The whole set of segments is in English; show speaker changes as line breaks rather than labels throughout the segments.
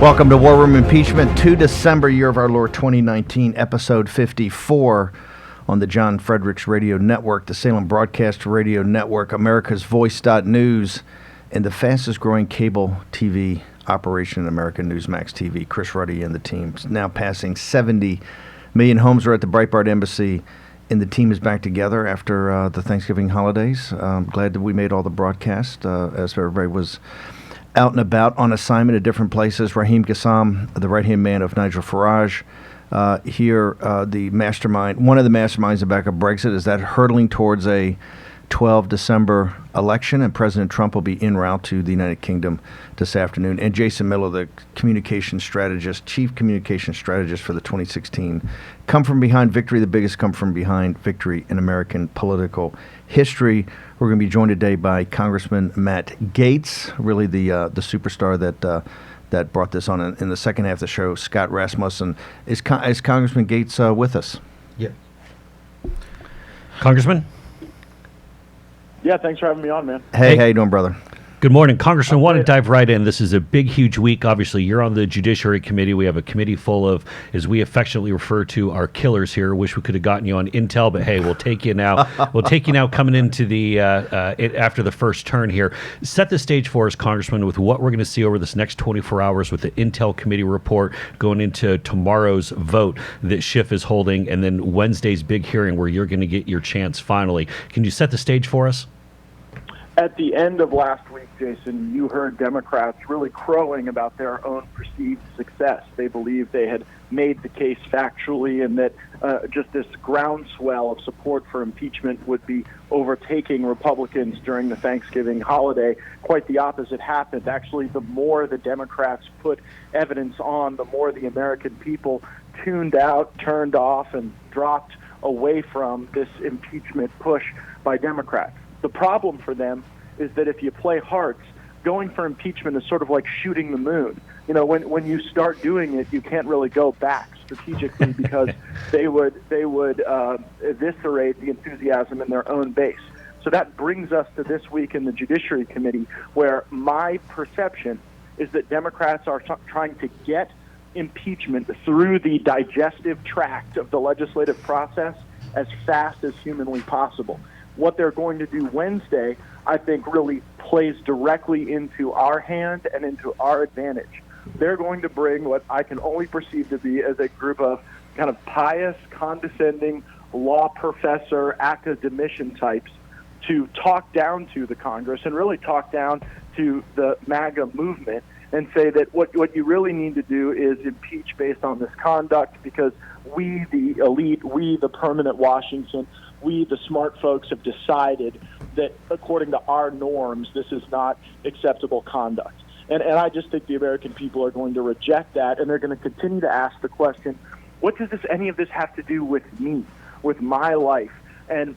Welcome to War Room Impeachment, 2 December, year of our Lord 2019, episode 54 on the John Fredericks Radio Network, the Salem Broadcast Radio Network, America's Voice.news, and the fastest growing cable TV operation in America, Newsmax TV. Chris Ruddy and the team now passing 70 million homes are at the Breitbart Embassy, and the team is back together after the Thanksgiving holidays. I'm glad that we made all the broadcasts as everybody was out and about on assignment at different places. Raheem Kassam, the right-hand man of Nigel Farage, here, the mastermind, one of the masterminds in back of Brexit, is that hurtling towards a 12 December election, and President Trump will be en route to the United Kingdom this afternoon. And Jason Miller, the communication strategist, chief communication strategist for the 2016 Come From Behind Victory, the biggest come from behind victory in American political history. We're going to be joined today by Congressman Matt Gaetz, really the superstar that brought this on in the second half of the show. Scott Rasmussen. Is Congressman Gaetz with us?
Yeah. Congressman?
Yeah, thanks for having me on, man.
Hey, how you doing, brother?
Good morning. Congressman, I want to dive right in. This is a big, huge week. Obviously, you're on the Judiciary Committee. We have a committee full of, as we affectionately refer to, our killers here. Wish we could have gotten you on intel, but hey, we'll take you now. We'll take you now coming into the after the first turn here. Set the stage for us, Congressman, with what we're going to see over this next 24 hours with the Intel Committee report going into tomorrow's vote that Schiff is holding, and then Wednesday's big hearing where you're going to get your chance finally. Can you set the stage for us?
At the end of last week, Jason, you heard Democrats really crowing about their own perceived success. They believed they had made the case factually, and that just this groundswell of support for impeachment would be overtaking Republicans during the Thanksgiving holiday. Quite the opposite happened. Actually, the more the Democrats put evidence on, the more the American people tuned out, turned off, and dropped away from this impeachment push by Democrats. The problem for them is that if you play hearts, going for impeachment is sort of like shooting the moon. You know, when you start doing it, you can't really go back strategically because they would eviscerate the enthusiasm in their own base. So that brings us to this week in the Judiciary Committee, where my perception is that Democrats are trying to get impeachment through the digestive tract of the legislative process as fast as humanly possible. What they're going to do Wednesday, I think, really plays directly into our hand and into our advantage. They're going to bring what I can only perceive to be as a group of kind of pious, condescending law professor, academician types to talk down to the Congress and really talk down to the MAGA movement and say that what you really need to do is impeach based on this conduct, because we, the elite, we, the permanent Washington, we, the smart folks, have decided that according to our norms, this is not acceptable conduct. And I just think the American people are going to reject that, and they're going to continue to ask the question, what does any of this have to do with me, with my life? And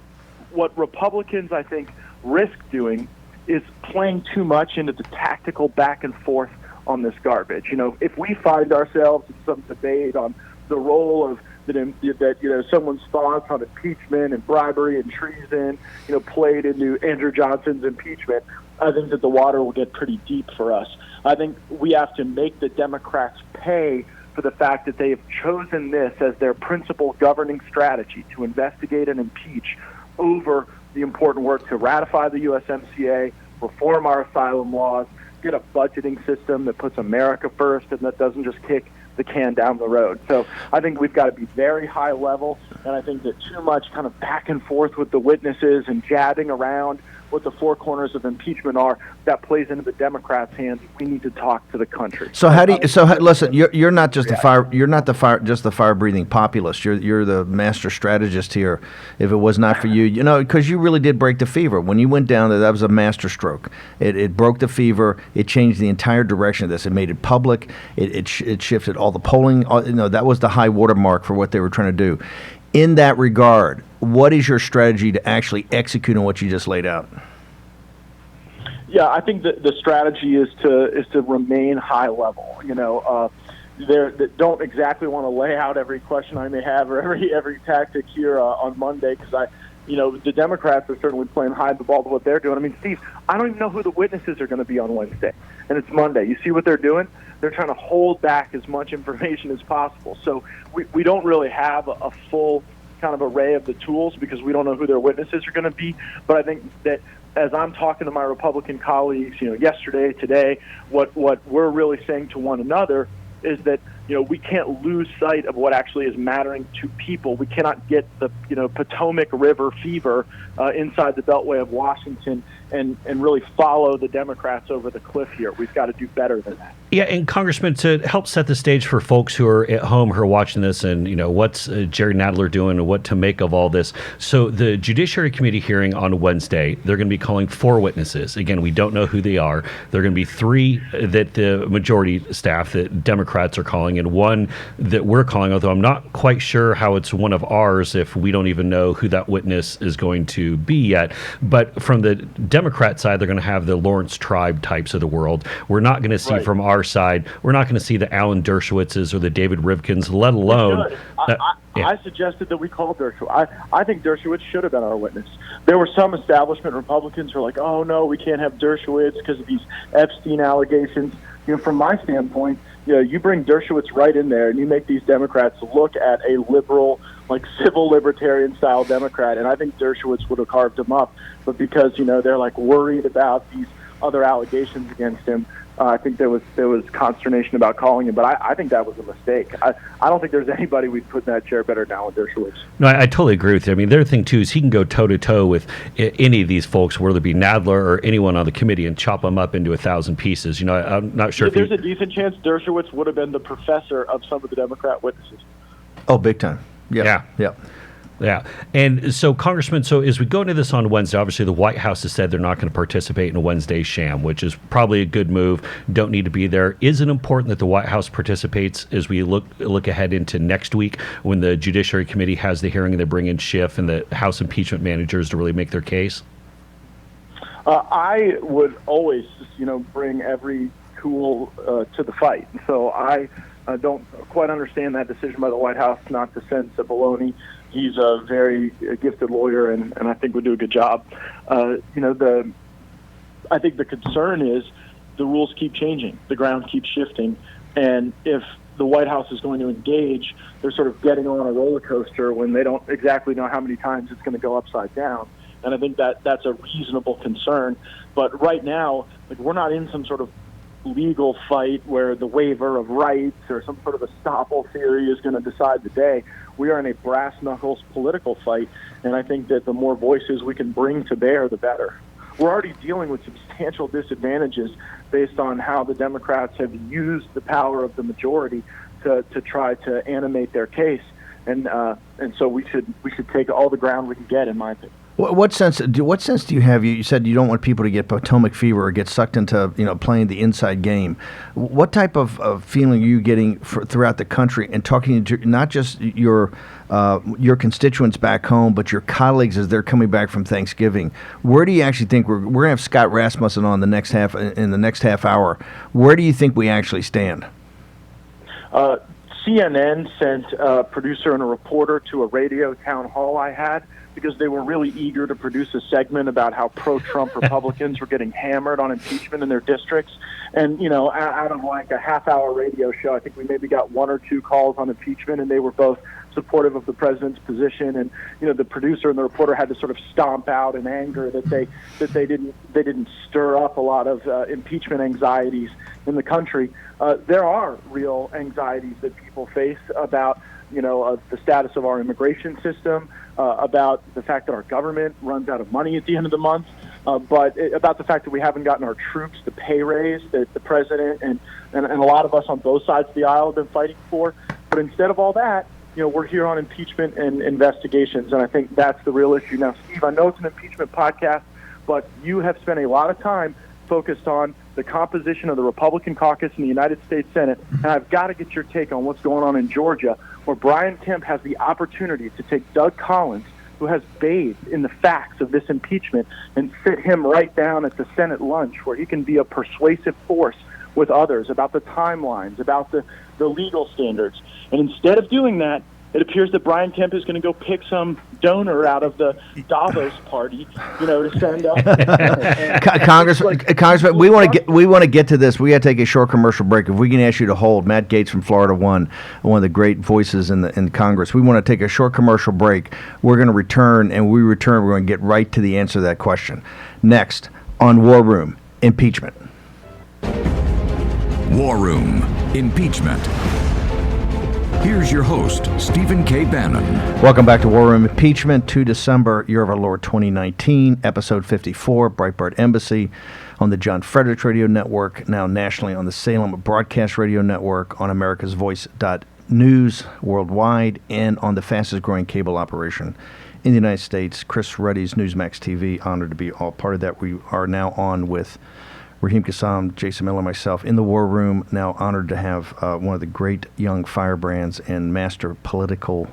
what Republicans, I think, risk doing is playing too much into the tactical back and forth on this garbage. You know, if we find ourselves in some debate on the role of that someone's thoughts on impeachment and bribery and treason, played into Andrew Johnson's impeachment, I think that the water will get pretty deep for us. I think we have to make the Democrats pay for the fact that they have chosen this as their principal governing strategy, to investigate and impeach over the important work to ratify the USMCA, reform our asylum laws, get a budgeting system that puts America first and that doesn't just kick the can down the road. So I think we've got to be very high level, and I think that too much kind of back and forth with the witnesses and jabbing around what the four corners of impeachment are, that plays into the Democrats' hands. We need to talk to the country.
So listen, you're not just just the fire-breathing populist. You're the master strategist here. If it was not for you, because you really did break the fever when you went down there. That was a master stroke. It broke the fever. It changed the entire direction of this. It made it public. It shifted all the polling. That was the high watermark for what they were trying to do. In that regard, what is your strategy to actually execute on what you just laid out?
Yeah, I think that the strategy is to remain high level. That don't exactly want to lay out every question I may have or every tactic here on Monday, because the Democrats are certainly playing hide the ball to what they're doing. I mean, Steve, I don't even know who the witnesses are going to be on Wednesday, and it's Monday. You see what they're doing? They're trying to hold back as much information as possible. So we don't really have a full kind of array of the tools because we don't know who their witnesses are going to be. But I think that as I'm talking to my Republican colleagues, yesterday, today, what we're really saying to one another is that, we can't lose sight of what actually is mattering to people. We cannot get the, Potomac River fever inside the Beltway of Washington and really follow the Democrats over the cliff here. We've got to do better than that.
Yeah, and Congressman, to help set the stage for folks who are at home who are watching this and, what's Jerry Nadler doing and what to make of all this. So the Judiciary Committee hearing on Wednesday, they're going to be calling 4 witnesses. Again, we don't know who they are. There are going to be 3 that the majority staff, that Democrats are calling, and 1 that we're calling, although I'm not quite sure how it's one of ours if we don't even know who that witness is going to be yet. But from the Democrat side, they're going to have the Lawrence Tribe types of the world. We're not going to see from our side, we're not going to see the Alan Dershowitzes or the David Rivkins, let alone...
I suggested that we call Dershowitz. I think Dershowitz should have been our witness. There were some establishment Republicans who were like, oh, no, we can't have Dershowitz because of these Epstein allegations. From my standpoint, you bring Dershowitz right in there and you make these Democrats look at a liberal, like civil libertarian style Democrat, and I think Dershowitz would have carved him up. But because, they're like worried about these other allegations against him, I think there was consternation about calling him, but I think that was a mistake. I don't think there's anybody we'd put in that chair better now than Dershowitz.
No, I totally agree with you. I mean, their thing, too, is he can go toe-to-toe with any of these folks, whether it be Nadler or anyone on the committee, and chop them up into 1,000 pieces. I'm not sure if
there's a decent chance Dershowitz would have been the professor of some of the Democrat witnesses.
Oh, big time. Yeah.
Yeah. And so, Congressman, as we go into this on Wednesday, obviously the White House has said they're not going to participate in a Wednesday sham, which is probably a good move. Don't need to be there. Is it important that the White House participates as we look ahead into next week when the Judiciary Committee has the hearing and they bring in Schiff and the House impeachment managers to really make their case?
I would always, bring every tool to the fight. So I don't quite understand that decision by the White House not to send Cipollone. He's a very gifted lawyer, and I think would do a good job. I think the concern is the rules keep changing, the ground keeps shifting, and if the White House is going to engage, they're sort of getting on a roller coaster when they don't exactly know how many times it's going to go upside down. And I think that's a reasonable concern. But right now, we're not in some sort of legal fight where the waiver of rights or some sort of estoppel theory is going to decide the day. We are in a brass knuckles political fight, and I think that the more voices we can bring to bear, the better. We're already dealing with substantial disadvantages based on how the Democrats have used the power of the majority to try to animate their case, and so we should take all the ground we can get, in my opinion.
What sense do you have? You said you don't want people to get Potomac fever or get sucked into playing the inside game. What type of feeling are you getting throughout the country and talking to not just your constituents back home, but your colleagues as they're coming back from Thanksgiving? Where do you actually think we're going to have Scott Rasmussen on in the next half hour? Where do you think we actually stand?
CNN sent a producer and a reporter to a radio town hall I had, because they were really eager to produce a segment about how pro-Trump Republicans were getting hammered on impeachment in their districts. And, out of like a half-hour radio show, I think we maybe got 1 or 2 calls on impeachment, and they were both supportive of the president's position. And, the producer and the reporter had to sort of stomp out in anger that they didn't stir up a lot of impeachment anxieties in the country. There are real anxieties that people face about, the status of our immigration system, about the fact that our government runs out of money at the end of the month, but about the fact that we haven't gotten our troops the pay raise that the president and a lot of us on both sides of the aisle have been fighting for. But instead of all that, we're here on impeachment and investigations, and I think that's the real issue. Now, Steve, I know it's an impeachment podcast, but you have spent a lot of time focused on the composition of the Republican caucus in the United States Senate, and I've got to get your take on what's going on in Georgia, where Brian Kemp has the opportunity to take Doug Collins, who has bathed in the facts of this impeachment, and sit him right down at the Senate lunch where he can be a persuasive force with others about the timelines, about the legal standards. And instead of doing that, it appears that Brian Kemp is going to go pick some donor out of the Davos party, to send up.
Congressman, we want to get to this. We got to take a short commercial break. If we can ask you to hold, Matt Gaetz from Florida one of the great voices in Congress. We want to take a short commercial break. We're going to return, and we're going to get right to the answer to that question. Next on War Room, impeachment.
War Room, impeachment. Here's your host, Stephen K. Bannon.
Welcome back to War Room Impeachment, 2 December, year of our Lord 2019, episode 54, Breitbart Embassy, on the John Frederick Radio Network, now nationally on the Salem Broadcast Radio Network, on America's Voice.News worldwide, and on the fastest growing cable operation in the United States, Chris Reddy's Newsmax TV. Honored to be all part of that. We are now on with Raheem Kassam, Jason Miller, myself in the War Room. Now honored to have one of the great young firebrands and master political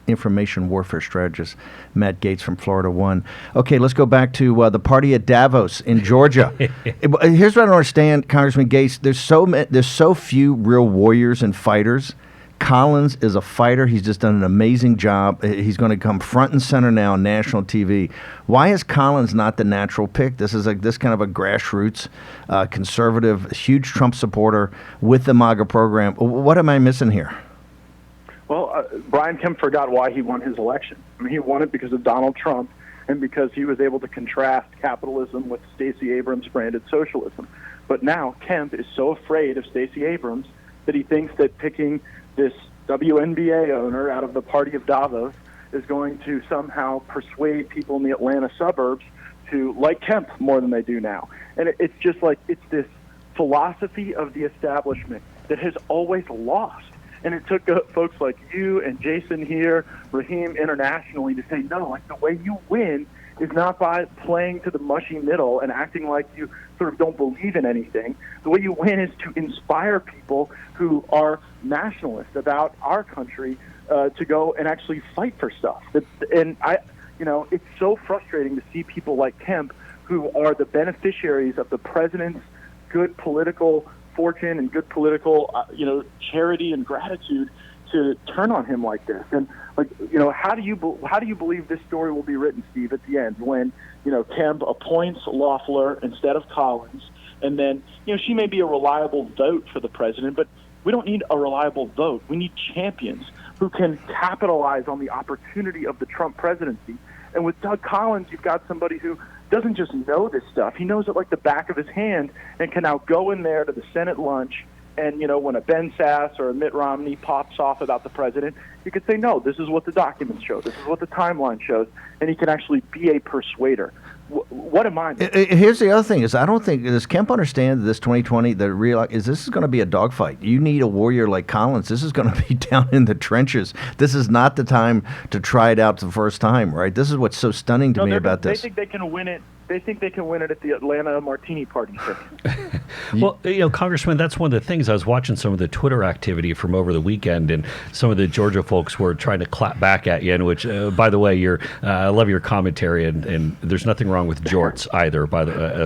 information warfare strategist, Matt Gaetz from Florida One. Okay, let's go back to the party at Davos in Georgia. Here's what I don't understand, Congressman Gaetz. There's so few real warriors and fighters. Collins is a fighter. He's just done an amazing job. He's going to come front and center now on national TV. Why is Collins not the natural pick? This is this kind of a grassroots, conservative, huge Trump supporter with the MAGA program. What am I missing here?
Well, Brian Kemp forgot why he won his election. I mean, he won it because of Donald Trump and because he was able to contrast capitalism with Stacey Abrams' branded socialism. But now Kemp is so afraid of Stacey Abrams that he thinks that picking this WNBA owner out of the party of Davos is going to somehow persuade people in the Atlanta suburbs to like Kemp more than they do now. And it's just like, it's this philosophy of the establishment that has always lost. And it took folks like you and Jason here, Raheem internationally, to say, no, like the way you win is not by playing to the mushy middle and acting like you sort of don't believe in anything. The way you win is to inspire people who are nationalists about our country to go and actually fight for stuff. And it's so frustrating to see people like Kemp, who are the beneficiaries of the president's good political fortune and good political, charity and gratitude, to turn on him like this. And how do you believe this story will be written, Steve, at the end when Kemp appoints Loeffler instead of Collins, and then she may be a reliable vote for the president, but we don't need a reliable vote. We need champions who can capitalize on the opportunity of the Trump presidency. And with Doug Collins, you've got somebody who doesn't just know this stuff. He knows it like the back of his hand and can now go in there to the Senate lunch and, when a Ben Sass or a Mitt Romney pops off about the president, you could say, no, this is what the documents show. This is what the timeline shows. And he can actually be a persuader. What am I doing?
Here's the other thing is I don't think, does Kemp understand that this 2020, this is going to be a dogfight. You need a warrior like Collins. This is going to be down in the trenches. This is not the time to try it out the first time, right? This is what's so stunning to me about this.
They think they can win it. They think they can win it at the Atlanta Martini Party.
Well, Congressman, that's one of the things. I was watching some of the Twitter activity from over the weekend, and some of the Georgia folks were trying to clap back at you. And which, by the way, I love your commentary, and there's nothing wrong with jorts either.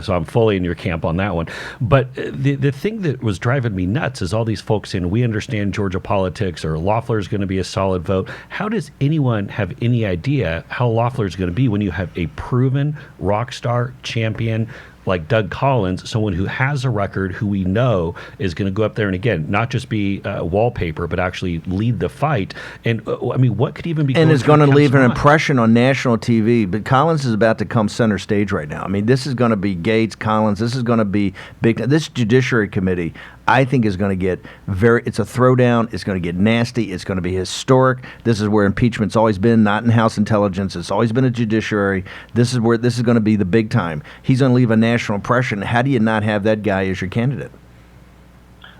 So I'm fully in your camp on that one. But the thing that was driving me nuts is all these folks saying, we understand Georgia politics, or Loeffler is going to be a solid vote. How does anyone have any idea how Loeffler is going to be when you have a proven rock star champion like Doug Collins, someone who has a record, who we know is going to go up there and, again, not just be wallpaper, but actually lead the fight? And, what could even be going on? And is
going to leave an impression on national TV. But Collins is about to come center stage right now. This is going to be Gaetz, Collins. This is going to be big. This Judiciary Committee, I think, is going to get it's a throwdown. It's going to get nasty. It's going to be historic. This is where impeachment's always been, not in House Intelligence. It's always been a judiciary. This is where this is going to be the big time. He's going to leave a national impression. How do you not have that guy as your candidate?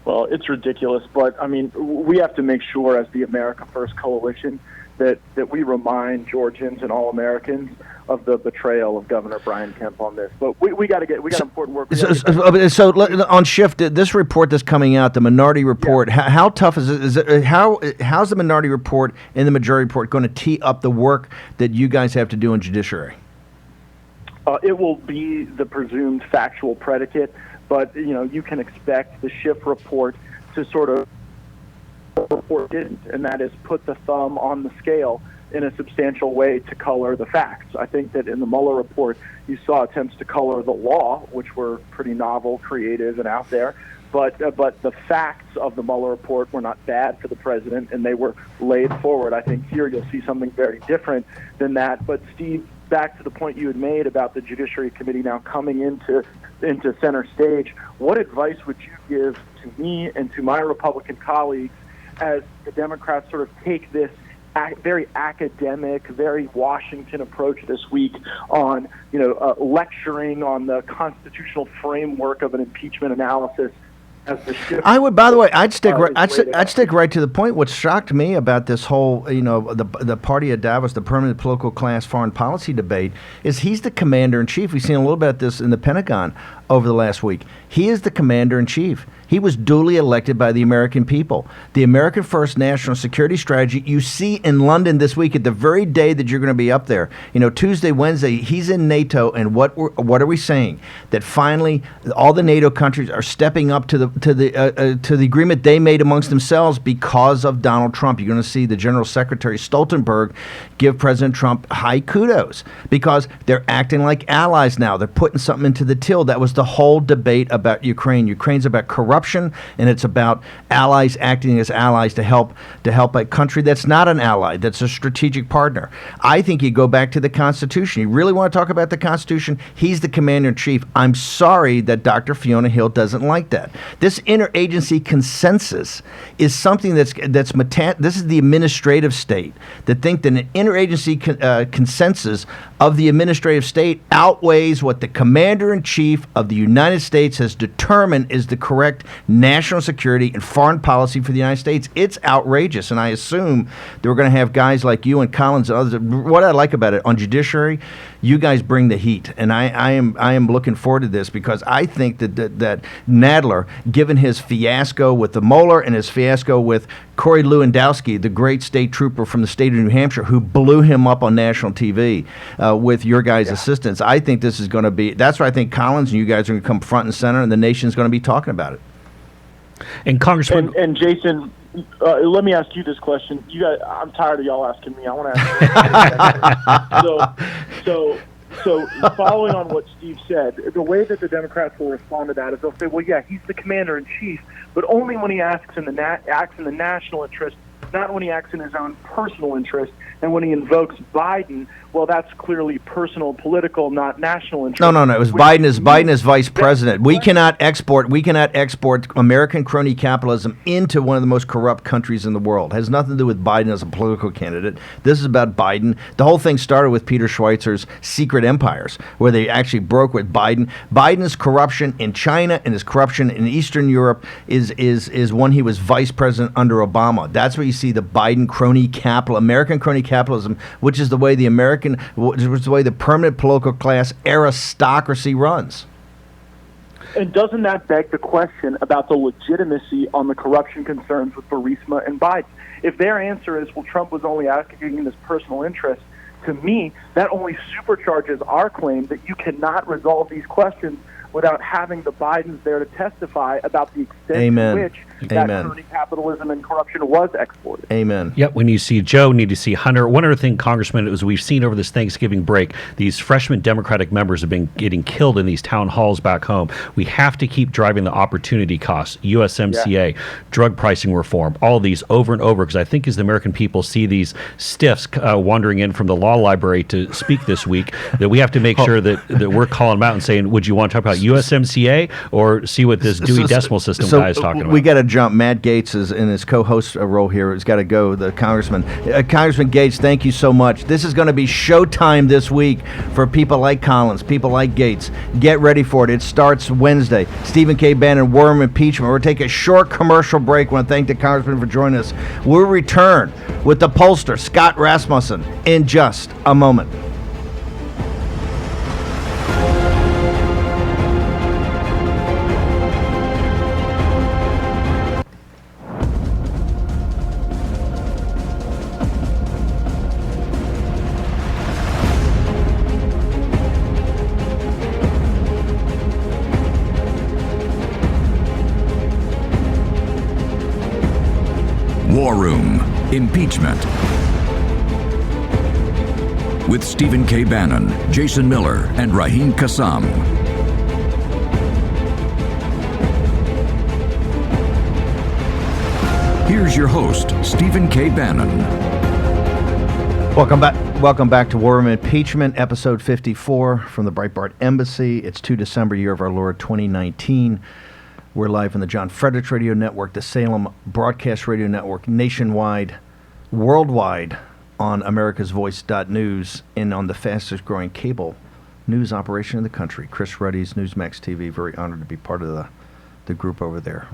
Well, it's ridiculous, but we have to make sure, as the America First Coalition, that we remind Georgians and all Americans of the betrayal of Governor Brian Kemp on this. But we got important work.
So on shift, this report that's coming out, the Minority Report, how tough is it? How's the Minority Report and the Majority Report going to tee up the work that you guys have to do in Judiciary?
It will be the presumed factual predicate, but you can expect the Schiff report to sort of report didn't, and that is put the thumb on the scale in a substantial way to color the facts. I think that in the Mueller report, you saw attempts to color the law, which were pretty novel, creative, and out there. But the facts of the Mueller report were not bad for the president, and they were laid forward. I think here you'll see something very different than that. But, Steve, back to the point you had made about the Judiciary Committee now coming into center stage, what advice would you give to me and to my Republican colleagues as the Democrats sort of take this very academic, very Washington approach this week on, lecturing on the constitutional framework of an impeachment analysis?
I would, by the way, I'd stick right to the point. What shocked me about this whole, the party of Davos, the permanent political class foreign policy debate, is he's the commander in chief. We've seen a little bit of this in the Pentagon over the last week. He is the commander in chief. He was duly elected by the American people. The American First National Security Strategy you see in London this week, at the very day that you're going to be up there. Tuesday, Wednesday, he's in NATO, and what are we saying? That finally all the NATO countries are stepping up to the agreement they made amongst themselves because of Donald Trump. You're going to see the General Secretary Stoltenberg give President Trump high kudos because they're acting like allies now. They're putting something into the till. That was the whole debate about Ukraine. Ukraine's about corruption, and it's about allies acting as allies to help a country that's not an ally, that's a strategic partner. I think you go back to the Constitution. You really want to talk about the Constitution? He's the commander-in-chief. I'm sorry that Dr. Fiona Hill doesn't like that. This interagency consensus is something this is the administrative state that think that an interagency consensus of the administrative state outweighs what the commander-in-chief of the United States has determined is the correct national security and foreign policy for the United States. It's outrageous, and I assume that we're going to have guys like you and Collins and others. What I like about it on judiciary, you guys bring the heat, and I am looking forward to this because I think that Nadler, given his fiasco with the Mueller and his fiasco with Corey Lewandowski, the great state trooper from the state of New Hampshire, who blew him up on national TV with your guys' assistance, I think this is going to be. That's why I think Collins and you guys are going to come front and center, and the nation's going to be talking about it.
And Congressman
and Jason, let me ask you this question. I'm tired of y'all asking me. I want to ask you. So following on what Steve said, the way that the Democrats will respond to that is they'll say, well, yeah, he's the commander in chief, but only when he acts in the national interest, not when he acts in his own personal interest. And when he invokes Biden, well, that's clearly personal, political, not national interest.
No. It was Biden as vice president. We cannot export American crony capitalism into one of the most corrupt countries in the world. It has nothing to do with Biden as a political candidate. This is about Biden. The whole thing started with Peter Schweizer's secret empires, where they actually broke with Biden. Biden's corruption in China and his corruption in Eastern Europe is when he was vice president under Obama. That's where you see the Biden crony American crony capitalism, which is the way the permanent political class aristocracy runs.
And doesn't that beg the question about the legitimacy on the corruption concerns with Burisma and Biden? If their answer is, well, Trump was only acting in his personal interest, to me, that only supercharges our claim that you cannot resolve these questions without having the Bidens there to testify about the extent to which that crony capitalism and corruption was exported.
Amen.
Yep, when you see Joe, need to see Hunter. One other thing, Congressman, is we've seen over this Thanksgiving break, these freshman Democratic members have been getting killed in these town halls back home. We have to keep driving the opportunity costs, USMCA, drug pricing reform, all these over and over, because I think as the American people see these stiffs wandering in from the law library to speak this week, that we have to make sure that we're calling them out and saying, would you want to talk about USMCA or see what this Dewey Decimal System guy is talking about?
We got to jump. Matt Gaetz is in his co-host role here. He's got to go, the congressman. Congressman Gaetz, thank you so much. This is going to be showtime this week for people like Collins, people like Gaetz. Get ready for it. It starts Wednesday. Stephen K. Bannon, Worm Impeachment. We're taking a short commercial break. I want to thank the congressman for joining us. We'll return with the pollster, Scott Rasmussen, in just a moment.
War Room, Impeachment. With Stephen K. Bannon, Jason Miller, and Raheem Kassam. Here's your host, Stephen K. Bannon.
Welcome back to War Room Impeachment, episode 54 from the Breitbart Embassy. It's 2 December, year of our Lord 2019. We're live on the John Fredericks Radio Network, the Salem Broadcast Radio Network, nationwide, worldwide, on americasvoice.news, and on the fastest growing cable news operation in the country, Chris Ruddy's Newsmax TV. Very honored to be part of the group over there.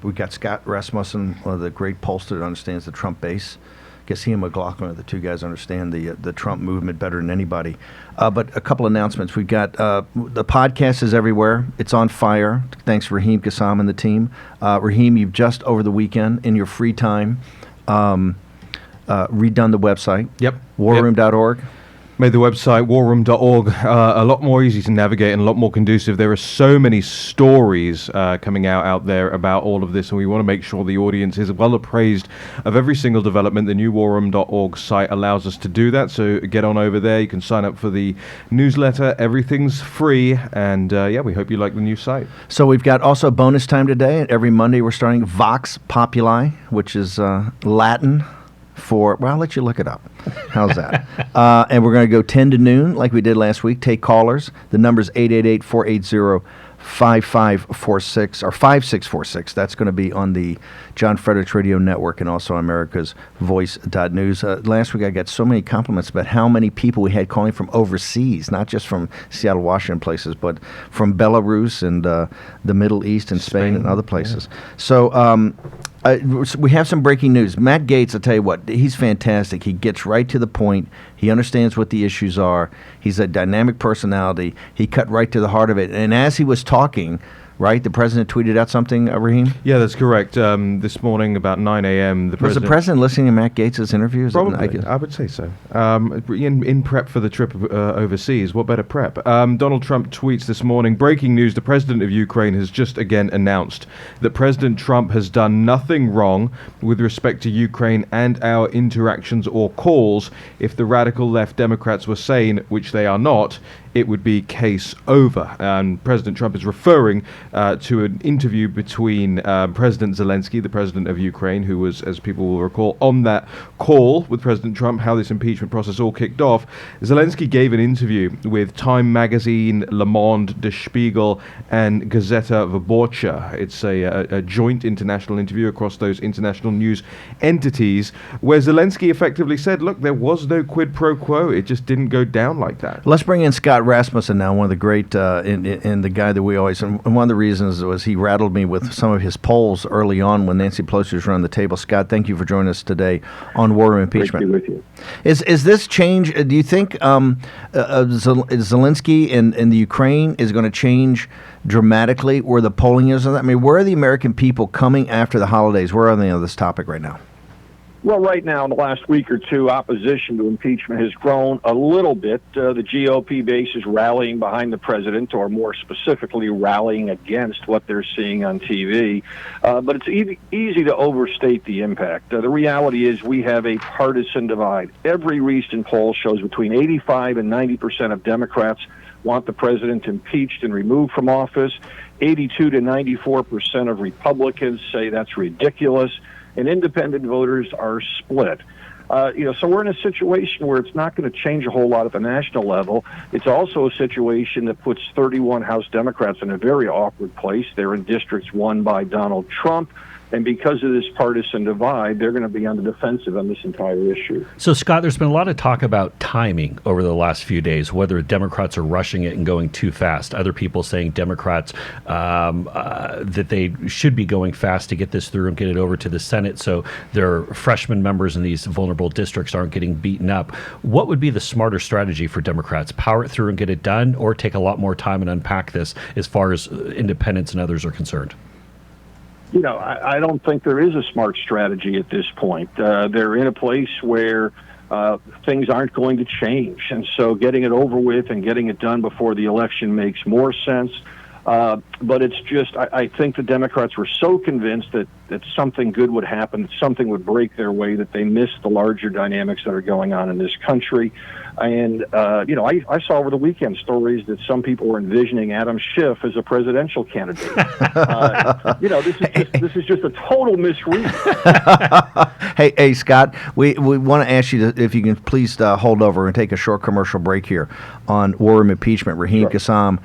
We've got Scott Rasmussen, one of the great pollster that understands the Trump base. I guess he and McLaughlin are the two guys who understand the Trump movement better than anybody. But a couple announcements. We've got the podcast is everywhere. It's on fire. Thanks, Raheem Kassam and the team. Raheem, you've just over the weekend, in your free time, redone the website.
Yep.
Warroom.org.
Made the website, warroom.org, a lot more easy to navigate and a lot more conducive. There are so many stories coming out there about all of this, and we want to make sure the audience is well appraised of every single development. The new warroom.org site allows us to do that, so get on over there. You can sign up for the newsletter. Everything's free, and we hope you like the new site.
So we've got also bonus time today. Every Monday we're starting Vox Populi, which is Latin for, well, I'll let you look it up. How's that? And we're going to go 10 to noon like we did last week. Take callers. The number's 888-480-5546 or 5646. That's going to be on the John Fredericks Radio Network and also America's Voice.news. Last week I got so many compliments about how many people we had calling from overseas, not just from Seattle, Washington places, but from Belarus and the Middle East and Spain and other places. Yeah. So we have some breaking news. Matt Gaetz, I'll tell you what, he's fantastic. He gets right to the point. He understands what the issues are. He's a dynamic personality. He cut right to the heart of it. And as he was talking, right, the president tweeted out something, Raheem?
Yeah, that's correct. This morning about 9 a.m.,
Was the president listening to Matt Gaetz' interview?
Probably, I would say so. In prep for the trip overseas, what better prep? Donald Trump tweets this morning, breaking news, the president of Ukraine has just again announced that President Trump has done nothing wrong with respect to Ukraine and our interactions or calls. If the radical left Democrats were sane, which they are not, it would be case over. And President Trump is referring to an interview between President Zelensky, the president of Ukraine, who was, as people will recall, on that call with President Trump, how this impeachment process all kicked off. Zelensky gave an interview with Time Magazine, Le Monde, Der Spiegel, and Gazeta Wyborcza. It's a joint international interview across those international news entities, where Zelensky effectively said, look, there was no quid pro quo. It just didn't go down like that.
Let's bring in Scott Rasmussen now, one of the great, and the guy that we always, and one of the reasons was he rattled me with some of his polls early on when Nancy Pelosi was around the table. Scott, thank you for joining us today on War Room Impeachment.
Great to be with you.
Is this change, do you think Zelensky and the Ukraine is going to change dramatically where the polling is on that? I mean, where are the American people coming after the holidays? Where are they on this topic right now?
Well, right now, in the last week or two, opposition to impeachment has grown a little bit. The GOP base is rallying behind the president, or more specifically, rallying against what they're seeing on TV. But it's easy to overstate the impact. The reality is we have a partisan divide. Every recent poll shows between 85 and 90% of Democrats want the president impeached and removed from office. 82 to 94% of Republicans say that's ridiculous. And independent voters are split. So we're in a situation where it's not going to change a whole lot at the national level. It's also a situation that puts 31 House Democrats in a very awkward place. They're in districts won by Donald Trump. And because of this partisan divide, they're going to be on the defensive on this entire issue.
So, Scott, there's been a lot of talk about timing over the last few days, whether Democrats are rushing it and going too fast. Other people saying Democrats that they should be going fast to get this through and get it over to the Senate so their freshman members in these vulnerable districts aren't getting beaten up. What would be the smarter strategy for Democrats? Power it through and get it done, or take a lot more time and unpack this as far as independents and others are concerned?
I don't think there is a smart strategy at this point. They're in a place where things aren't going to change. And so getting it over with and getting it done before the election makes more sense. But it's just, I think the Democrats were so convinced that something good would happen, that something would break their way, that they missed the larger dynamics that are going on in this country. And, I saw over the weekend stories that some people were envisioning Adam Schiff as a presidential candidate. This is just a total misread.
Hey, Scott, we want to ask you if you can please hold over and take a short commercial break here on War Room Impeachment. Raheem Kassam,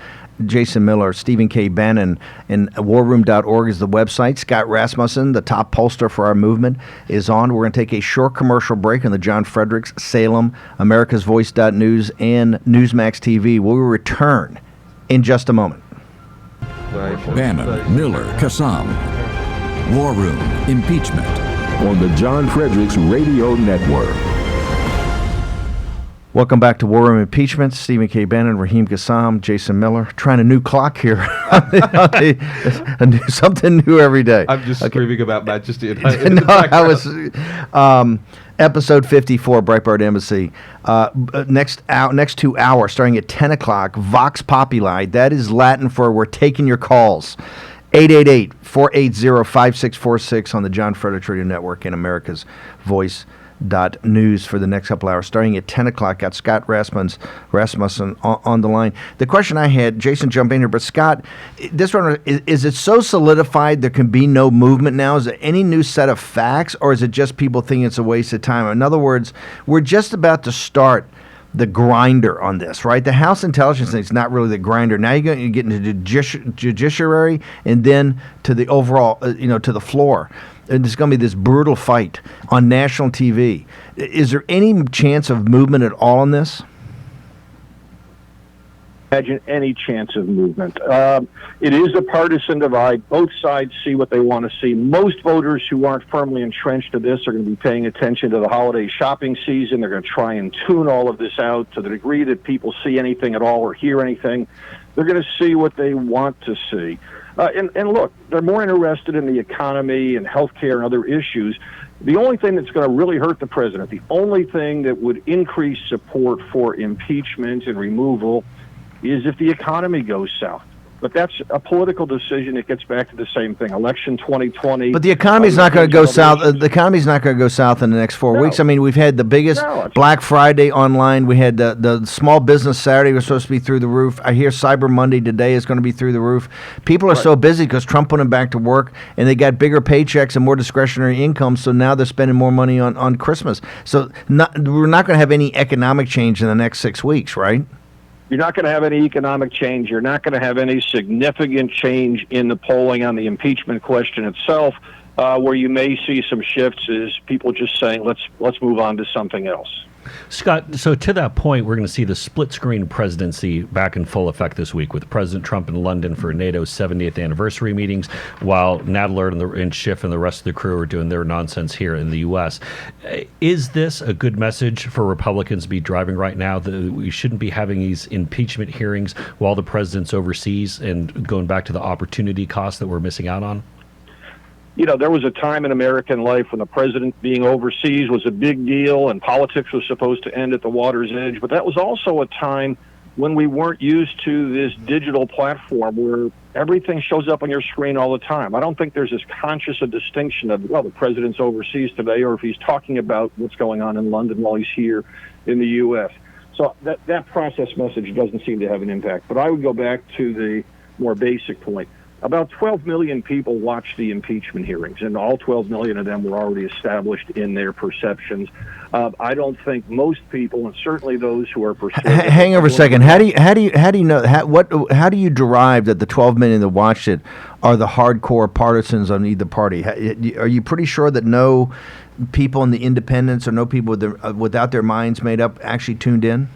Jason Miller, Stephen K. Bannon, and warroom.org is the website. Scott Rasmussen, the top pollster for our movement, is on. We're going to take a short commercial break on the John Fredericks, Salem, AmericasVoice.news, and Newsmax TV. We'll return in just a moment.
Bannon, Miller, Kassam. War Room Impeachment.
On the John Fredericks Radio Network.
Welcome back to War Room Impeachment. Stephen K. Bannon, Raheem Kassam, Jason Miller. Trying a new clock here. Something new every day.
I'm just screaming about majesty.
No, I was episode 54, Breitbart Embassy. Next 2 hours, starting at 10 o'clock, Vox Populi. That is Latin for we're taking your calls. 888-480-5646 on the John Fredericks Radio Network and America's Voice.news for the next couple hours. Starting at 10 o'clock, got Scott Rasmussen on the line. The question I had, Jason, jump in here, but Scott, this one, is it so solidified there can be no movement now? Is there any new set of facts, or is it just people thinking it's a waste of time? In other words, we're just about to start the grinder on this, right? The House Intelligence thing is not really the grinder. Now you're going to get into the judiciary and then to the overall, to the floor. And there's going to be this brutal fight on national TV. Is there any chance of movement at all on this?
Imagine any chance of movement. It is a partisan divide. Both sides see what they want to see. Most voters who aren't firmly entrenched to this are going to be paying attention to the holiday shopping season. They're going to try and tune all of this out to the degree that people see anything at all or hear anything. They're going to see what they want to see. And look, they're more interested in the economy and healthcare and other issues. The only thing that's going to really hurt the president, the only thing that would increase support for impeachment and removal is if the economy goes south. But that's a political decision. It gets back to the same thing. Election 2020.
But the economy's not going to go south. The economy's not going to go south in the next 4 weeks. I mean, we've had the biggest Black Friday online. We had the small business Saturday was supposed to be through the roof. I hear Cyber Monday today is going to be through the roof. People are so busy because Trump put them back to work, and they got bigger paychecks and more discretionary income, so now they're spending more money on Christmas. So we're not going to have any economic change in the next 6 weeks, right?
You're not going to have any economic change. You're not going to have any significant change in the polling on the impeachment question itself. Where you may see some shifts is people just saying, let's move on to something else.
Scott, so to that point, we're going to see the split-screen presidency back in full effect this week with President Trump in London for NATO's 70th anniversary meetings, while Nadler and Schiff and the rest of the crew are doing their nonsense here in the U.S. Is this a good message for Republicans to be driving right now, that we shouldn't be having these impeachment hearings while the president's overseas and going back to the opportunity cost that we're missing out on?
There was a time in American life when the president being overseas was a big deal and politics was supposed to end at the water's edge. But that was also a time when we weren't used to this digital platform where everything shows up on your screen all the time. I don't think there's as conscious a distinction of, the president's overseas today, or if he's talking about what's going on in London while he's here in the U.S. So that process message doesn't seem to have an impact. But I would go back to the more basic point. About 12 million people watched the impeachment hearings, and all 12 million of them were already established in their perceptions. I don't think most people, and certainly those who are persuaded.
Hang over a second. How do you know? How do you derive that the 12 million that watched it are the hardcore partisans on either party? Are you pretty sure that no people in the independents or no people without their minds made up actually tuned in?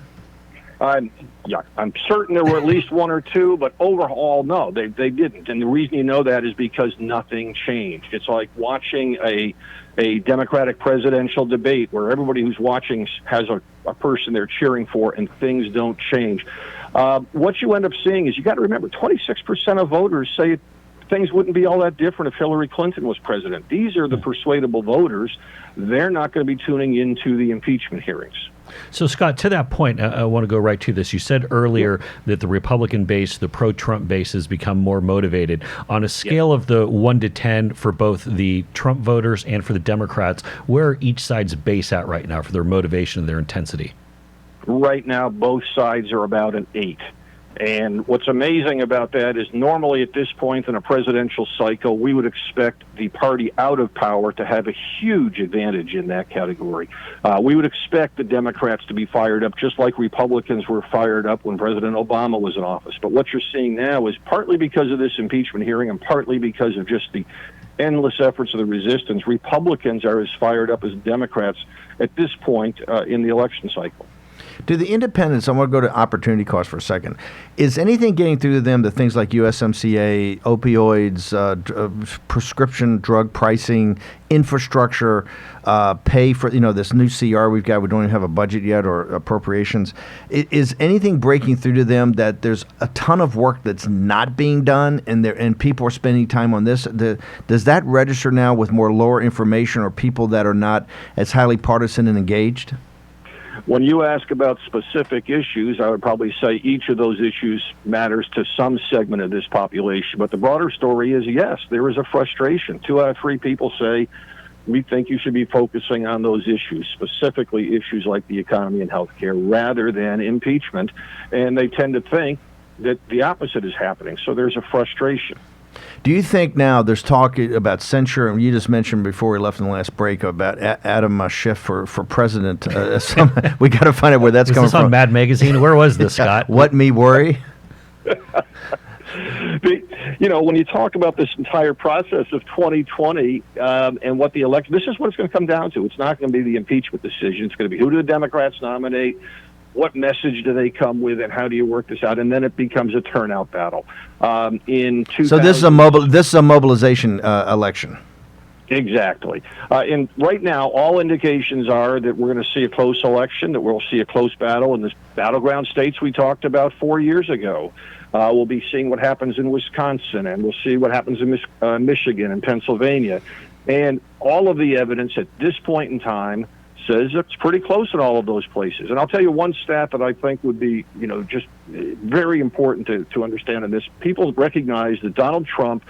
I'm certain there were at least one or two, but overall, no, they didn't. And the reason you know that is because nothing changed. It's like watching a Democratic presidential debate where everybody who's watching has a person they're cheering for, and things don't change. What you end up seeing is, you got to remember, 26% of voters say things wouldn't be all that different if Hillary Clinton was president. These are the persuadable voters. They're not going to be tuning into the impeachment hearings.
So, Scott, to that point, I want to go right to this. You said earlier that the Republican base, the pro-Trump base, has become more motivated. On a scale of the 1 to 10 for both the Trump voters and for the Democrats, where are each side's base at right now for their motivation and their intensity?
Right now, both sides are about an 8. And what's amazing about that is normally at this point in a presidential cycle, we would expect the party out of power to have a huge advantage in that category. We would expect the Democrats to be fired up just like Republicans were fired up when President Obama was in office. But what you're seeing now is partly because of this impeachment hearing and partly because of just the endless efforts of the resistance, Republicans are as fired up as Democrats at this point in the election cycle.
Do the independents, I want to go to opportunity cost for a second, is anything getting through to them that things like USMCA, opioids, prescription drug pricing, infrastructure, pay for, this new CR we've got, we don't even have a budget yet, or appropriations. Is anything breaking through to them that there's a ton of work that's not being done and people are spending time on this? Does that register now with more lower information or people that are not as highly partisan and engaged?
When you ask about specific issues, I would probably say each of those issues matters to some segment of this population. But the broader story is, yes, there is a frustration. 2 out of 3 people say, we think you should be focusing on those issues, specifically issues like the economy and health care, rather than impeachment. And they tend to think that the opposite is happening. So there's a frustration.
Do you think now there's talk about censure, and you just mentioned before we left in the last break about Adam Schiff for president? We got to find out where that's coming from.
Was this on Mad Magazine? Where was this, Scott?
What me worry?
When you talk about this entire process of 2020 and what the election, this is what it's going to come down to. It's not going to be the impeachment decision. It's going to be who do the Democrats nominate, what message do they come with, and how do you work this out? And then it becomes a turnout battle. So
this is a mobilization election.
Exactly. And right now, all indications are that we're going to see a close election, that we'll see a close battle in the battleground states we talked about 4 years ago. We'll be seeing what happens in Wisconsin, and we'll see what happens in Michigan and Pennsylvania. And all of the evidence at this point in time says it's pretty close in all of those places. And I'll tell you one stat that I think would be, just very important to understand in this. People recognize that Donald Trump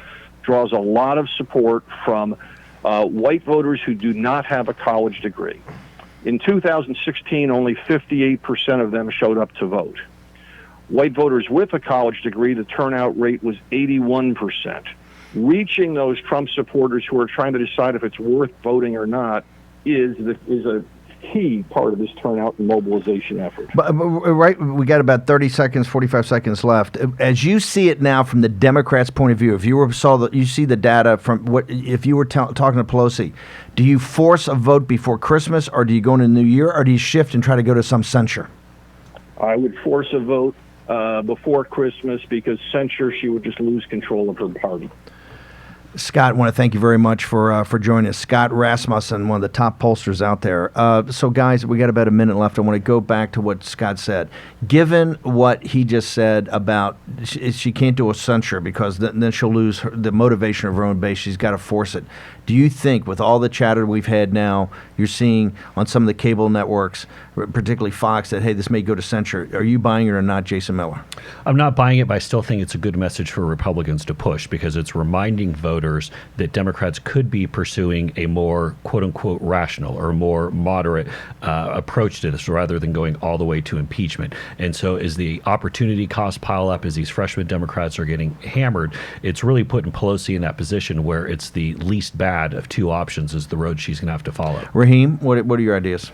draws a lot of support from white voters who do not have a college degree. In 2016, only 58% of them showed up to vote. White voters with a college degree, the turnout rate was 81%. Reaching those Trump supporters who are trying to decide if it's worth voting or not is a key part of this turnout and mobilization effort.
But right, we got about 30 seconds, 45 seconds left. As you see it now from the Democrats' point of view, if you you see the data from if you were talking to Pelosi, do you force a vote before Christmas, or do you go into the new year, or do you shift and try to go to some censure?
I would force a vote before Christmas, because censure, she would just lose control of her party.
Scott, I want to thank you very much for joining us. Scott Rasmussen, one of the top pollsters out there. So, guys, we got about a minute left. I want to go back to what Scott said. Given what he just said about she can't do a censure because then she'll lose the motivation of her own base. She's got to force it. Do you think, with all the chatter we've had now, you're seeing on some of the cable networks, particularly Fox, that, hey, this may go to censure? Are you buying it or not, Jason Miller?
I'm not buying it, but I still think it's a good message for Republicans to push, because it's reminding voters that Democrats could be pursuing a more, quote-unquote, rational or more moderate approach to this, rather than going all the way to impeachment. And so as the opportunity costs pile up, as these freshman Democrats are getting hammered, it's really putting Pelosi in that position where it's the least bad of two options is the road she's going to have to follow.
Raheem, what are your ideas?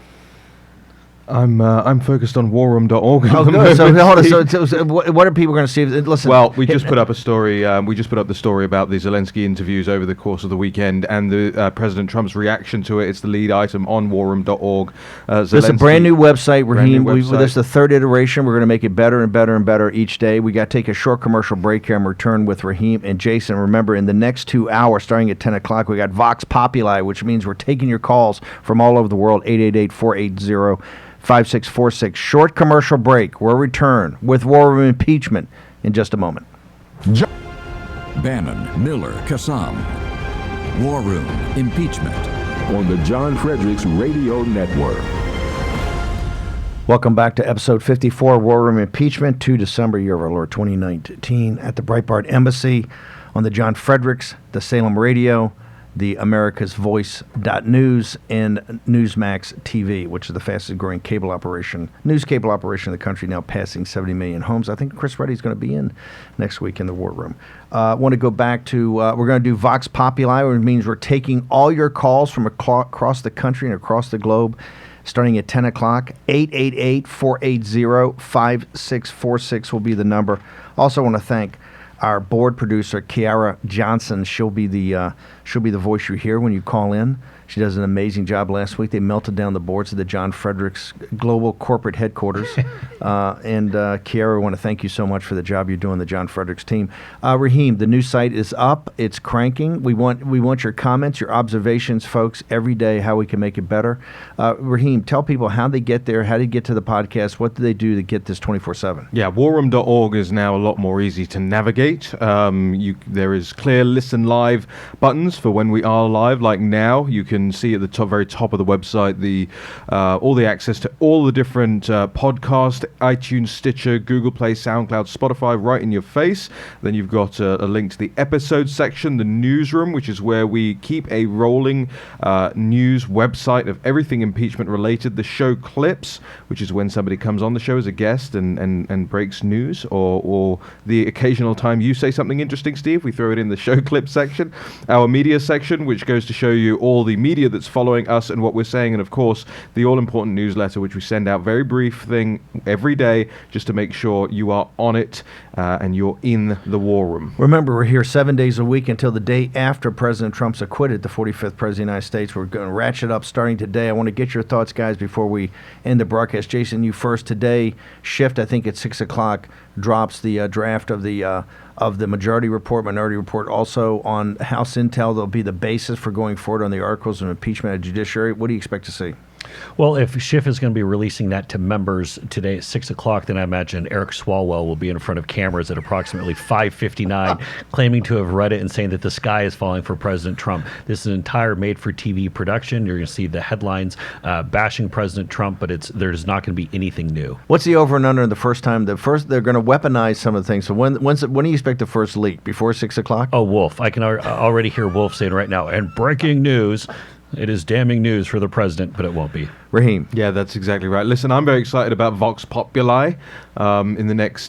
I'm focused on warroom.org.
Oh, good. So hold on. So what are people going to see? Listen.
Well, we just put up a story. We just put up the story about the Zelensky interviews over the course of the weekend, and the President Trump's reaction to it. It's the lead item on warroom.org.
This is a brand new website, Raheem. This is the third iteration. We're going to make it better and better and better each day. We got to take a short commercial break here and return with Raheem and Jason. Remember, in the next 2 hours, starting at 10 o'clock, we got Vox Populi, which means we're taking your calls from all over the world. 888-480-5646. Short commercial break. We'll return with War Room Impeachment in just a moment.
Bannon, Miller, Kassam. War Room Impeachment.
On the John Fredericks Radio Network.
Welcome back to episode 54, War Room Impeachment, 2 December, year of our Lord 2019, at the Breitbart Embassy, on the John Fredericks, the Salem Radio, the America's Voice.news, and Newsmax TV, which is the fastest growing news cable operation in the country, now passing 70 million homes. I think Chris Reddy's going to be in next week in the War Room. I want to go back to, we're going to do Vox Populi, which means we're taking all your calls from across the country and across the globe, starting at 10 o'clock. 888-480-5646 will be the number. Also want to thank our board producer, Kiara Johnson. She'll be the voice you hear when you call in. She does an amazing job. Last week, they melted down the boards of the John Fredericks Global Corporate Headquarters. And Kiara, I want to thank you so much for the job you're doing, the John Fredericks team. Raheem, the new site is up. It's cranking. We want your comments, your observations, folks, every day, how we can make it better. Raheem, tell people how they get there, how they get to the podcast, what do they do to get this 24/7?
Yeah, warroom.org is now a lot more easy to navigate. There is clear listen live buttons for when we are live, like now. You can see at the very top of the website all the access to all the different podcasts, iTunes, Stitcher, Google Play, SoundCloud, Spotify, right in your face. Then you've got a link to the episode section, the newsroom, which is where we keep a rolling news website of everything impeachment related. The show clips, which is when somebody comes on the show as a guest and breaks news, or the occasional time you say something interesting, Steve, we throw it in the show clip section. Our media section, which goes to show you all the media that's following us and what we're saying, and of course the all-important newsletter, which we send out, very brief thing every day, just to make sure you are on it and you're in the war room.
Remember, we're here 7 days a week until the day after President Trump's acquitted, the 45th President of the United States. We're going to ratchet up starting today. I want to get your thoughts, guys, before we end the broadcast. Jason, you first. Today, shift, I think at 6 o'clock, drops the draft of the Majority Report, Minority Report. Also on House Intel, there'll be the basis for going forward on the articles of impeachment of judiciary. What do you expect to see?
Well, if Schiff is going to be releasing that to members today at 6 o'clock, then I imagine Eric Swalwell will be in front of cameras at approximately 5:59, claiming to have read it and saying that the sky is falling for President Trump. This is an entire made-for-TV production. You're going to see the headlines bashing President Trump, but there's not going to be anything new.
What's the over and under the first time? They're going to weaponize some of the things. So when do you expect the first leak? Before 6 o'clock?
Oh, Wolf. I can already hear Wolf saying right now, and breaking news. It is damning news for the president, but it won't be.
Raheem.
Yeah, that's exactly right. Listen, I'm very excited about Vox Populi in the next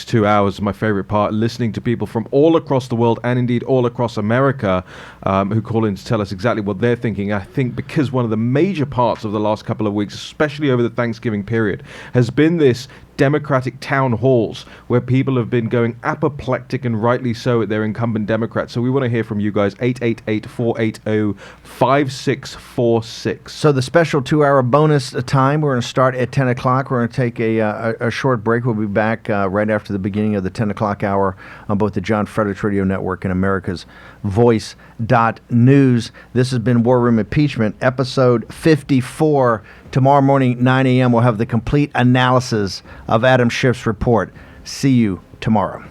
2 hours. My favorite part, listening to people from all across the world and indeed all across America who call in to tell us exactly what they're thinking. I think because one of the major parts of the last couple of weeks, especially over the Thanksgiving period, has been this Democratic town halls where people have been going apoplectic, and rightly so, at their incumbent Democrats. So we want to hear from you guys. 888-480-5646.
So the special 2-hour bonus time, we're going to start at 10 o'clock. We're going to take a short break. We'll be back right after the beginning of the 10 o'clock hour on both the John Fredericks Radio Network and America's Voice.news. This has been War Room Impeachment, episode 54. Tomorrow morning, 9 a.m., we'll have the complete analysis of Adam Schiff's report. See you tomorrow.